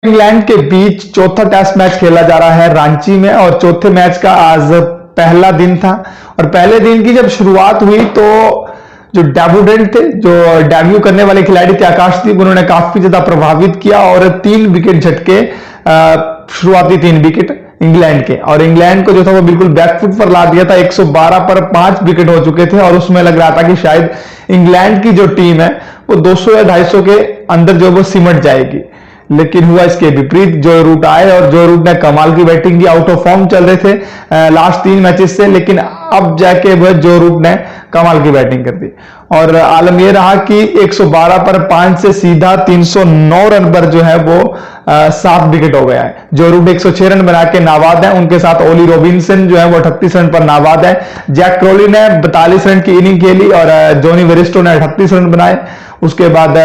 England के बीच चौथा test match खेला जा रहा है रांची में और चौथे मैच का आज पहला दिन था। और पहले दिन की जब शुरुआत हुई तो जो डेब्यूटेंट थे, जो डेब्यू करने वाले खिलाड़ी थे आकाशदीप, उन्होंने काफी ज्यादा प्रभावित किया और 3 विकेट झटके, शुरुआती 3 विकेट इंग्लैंड के। और इंग्लैंड को जो था वो बिल्कुल बैकफुट पर ला दिया था। 112 पर 5 विकेट हो चुके थे और उसमें लग रहा था कि शायद इंग्लैंड की जो टीम है वो 200 या 250 के अंदर जो वो सिमट जाएगी, लेकिन हुआ इसके विपरीत। जो रूट आए और जो रूट ने कमाल की बैटिंग की, आउट ऑफ फॉर्म चल रहे थे लास्ट 3 मैचेस से, लेकिन अब जाके वह जो रूट ने कमाल की बैटिंग कर दी। और आलम यह रहा कि 112 पर 5 से सीधा 309 रन पर जो है वो 7 विकेट हो गया है। जो रूट 106 रन बना के नाबाद है, उनके साथ ओली रॉबिन्सन जो है वो 38 रन पर नाबाद है। जैक क्रॉली ने 42 रन की इनिंग खेली और जॉनी वेरिस्टो ने 38 रन बनाए। उसके बाद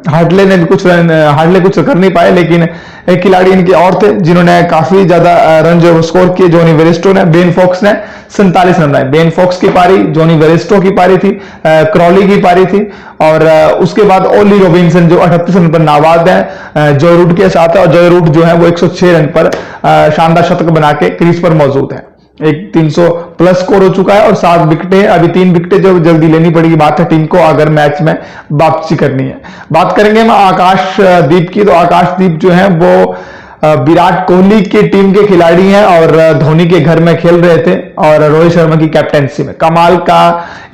हार्डले ने भी हार्डले कुछ कर नहीं पाए, लेकिन एक खिलाड़ी इनके और थे जिन्होंने काफी ज्यादा रन जो स्कोर किए। जॉनी वेरिस्टो ने, बेन फॉक्स ने 47 रन बनाए। बेन फॉक्स की पारी, जॉनी वेरिस्टो की पारी थी, क्रॉली की पारी थी। और उसके बाद ओली रॉबिन्सन जो 38 रन पर नाबाद है जो रूट के साथ है। और जो रूट जो है वो 106 रन पर शानदार शतक बना के क्रीज पर मौजूद है। एक 300 प्लस स्कोर हो चुका है और 7 विकेटें, अभी 3 विकेटें जो जल्दी लेनी पड़ेगी बात है टीम को अगर मैच में वापसी करनी है। बात करेंगे हम आकाशदीप की, तो आकाशदीप जो है वो विराट कोहली की टीम के खिलाड़ी हैं और धोनी के घर में खेल रहे थे और रोहित शर्मा की कैप्टेंसी में कमाल का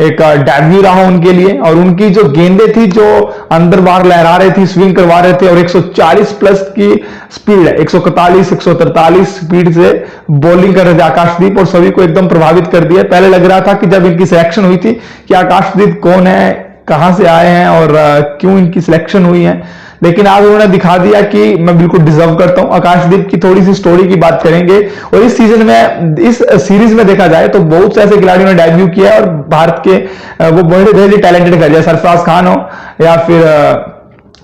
एक डेब्यू रहा उनके लिए। और उनकी जो गेंदें थी जो अंदर बाहर लहरा रही थी, स्विंग करवा रहे थे, और 140 प्लस की स्पीड है, 141 143 स्पीड से बॉलिंग कर रहे थे आकाशदीप और सभी को एकदम प्रभावित कर दिया। पहले लग रहा था कि जब इनकी सिलेक्शन हुई थी कि आकाशदीप कौन है, कहां से आए हैं और क्यों इनकी सिलेक्शन हुई है, लेकिन आज उन्होंने दिखा दिया कि मैं बिल्कुल डिजर्व करता हूं। आकाशदीप की थोड़ी सी स्टोरी की बात करेंगे। और इस सीजन में, इस सीरीज में देखा जाए तो बहुत से ऐसे खिलाड़ियों ने डेब्यू किया है और भारत के वो बहुत टैलेंटेड खिलाड़ी, सरफराज खान हो या फिर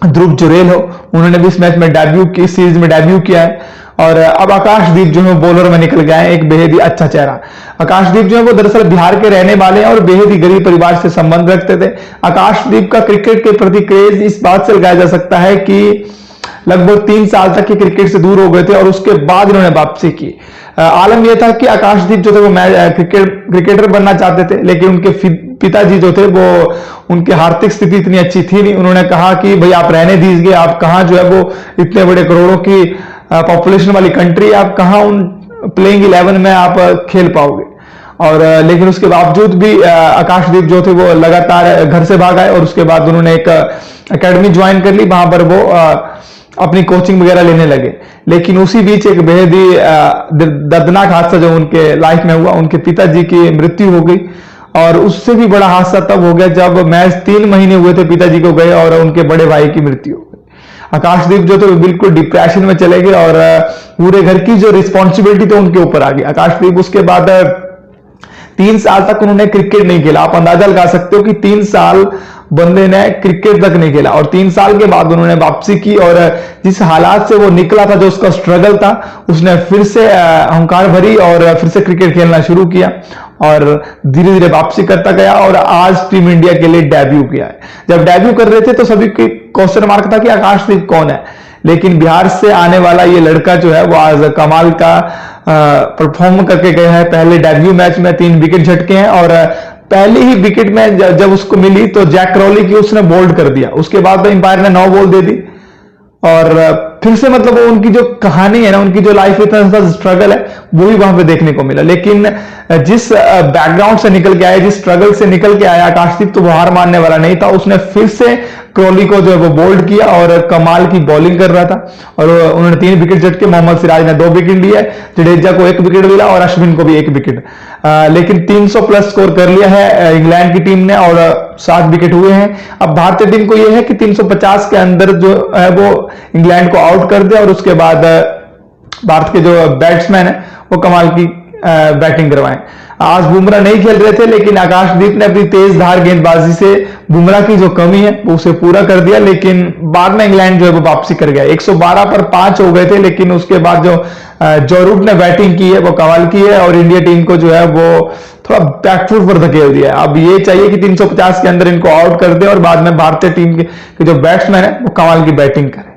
ध्रुव जुरेल हो, उन्होंने भी इस मैच में डेब्यू की, इस सीरीज में डेब्यू किया है। और अब आकाशदीप जो है बॉलर में निकल गए हैं, एक बेहद ही अच्छा चेहरा। आकाशदीप जो है वो दरअसल बिहार के रहने वाले हैं और बेहद ही गरीब परिवार से संबंध रखते थे। आकाशदीप का क्रिकेट के प्रति क्रेज इस बात से लगाया जा सकता है कि लगभग 3 साल तक के क्रिकेट से दूर हो गए थे और उसके बाद इन्होंने वापसी की। आलम यह था कि आकाशदीप जो थे वो क्रिकेटर बनना चाहते थे, लेकिन उनके पिताजी जो थे वो, उनकी आर्थिक स्थिति इतनी अच्छी थी नहीं। उन्होंने कहा कि भाई आप रहने दीजिए, आप कहां जो है वो इतने बड़े करोड़ों की पॉपुलेशन वाली कंट्री, आप कहां उन प्लेइंग 11 में आप खेल पाओगे। और लेकिन उसके बावजूद भी आकाशदीप जो थे वो लगातार घर से भाग आए और उसके बाद उन्होंने एक एकेडमी ज्वाइन कर ली, वहां पर वो अपनी कोचिंग वगैरह लेने लगे। लेकिन उसी बीच एक बेहद ही दर्दनाक हादसा जो उनके लाइफ में हुआ, उनके पिताजी की मृत्यु हो गई। और उससे भी बड़ा हादसा तब हो गया जब मैच 3 महीने हुए थे पिताजी को गए और उनके बड़े भाई की मृत्यु हो गई। आकाशदीप जो थे बिल्कुल डिप्रेशन में चले गए और पूरे घर की जो रिस्पॉन्सिबिलिटी तो उनके ऊपर आ गई। आकाशदीप उसके बाद 3 साल तक उन्होंने क्रिकेट नहीं खेला। आप अंदाजा लगा सकते हो कि 3 साल बंदे ने क्रिकेट तक नहीं खेला। और 3 साल के बाद उन्होंने वापसी की और जिस हालात से वो निकला था, जो उसका स्ट्रगल था, उसने फिर से अहंकार भरी और फिर से क्रिकेट खेलना शुरू किया और धीरे धीरे वापसी करता गया और आज टीम इंडिया के लिए डेब्यू किया है। जब डेब्यू कर रहे थे तो सभी क्वेश्चन मार्क था कि आकाशदीप कौन है, लेकिन बिहार से आने वाला ये लड़का जो है वो आज कमाल का परफॉर्म करके गया है। पहले डेब्यू मैच में 3 विकेट झटके हैं और पहली ही विकेट में जब उसको मिली तो जैक क्रॉली की उसने बोल्ड कर दिया। उसके बाद एम्पायर ने 9 बॉल दे दी और फिर से मतलब वो उनकी जो कहानी है ना, उनकी जो लाइफ इतना स्ट्रगल है वो भी वहां पे देखने को मिला। लेकिन जिस बैकग्राउंड से निकल के आया, जिस स्ट्रगल से निकल के आया आकाशदीप, तो वो हार मानने वाला नहीं था। उसने फिर से क्रॉली को जो है वो बोल्ड किया और कमाल की बॉलिंग कर रहा था और उन्होंने 3 विकेट झटके। मोहम्मद सिराज ने 2 विकेट लिए, जडेजा को 1 विकेट मिला और अश्विन को भी 1 विकेट। लेकिन 300 प्लस स्कोर कर लिया है इंग्लैंड की टीम ने और 7 विकेट हुए हैं। अब भारतीय टीम को यह है कि 350 के अंदर जो है वो इंग्लैंड को आउट कर दे और उसके बाद भारत के जो बैट्समैन है वो कमाल की बैटिंग करवाएं। आज बुमराह नहीं खेल रहे थे, लेकिन आकाशदीप ने अपनी तेज धार गेंदबाजी से बुमराह की जो कमी है वो उसे पूरा कर दिया। लेकिन बाद में इंग्लैंड जो है वो वापसी कर गया। 112 पर 5 हो गए थे, लेकिन उसके बाद जो रूट ने बैटिंग की है वो कमाल की है और इंडिया टीम को जो है वो थोड़ा बैकफुट पर धकेल दिया है। अब ये चाहिए कि 350 के अंदर इनको आउट कर दे और बाद में भारतीय टीम के जो बैट्समैन है वो कमाल की बैटिंग करें।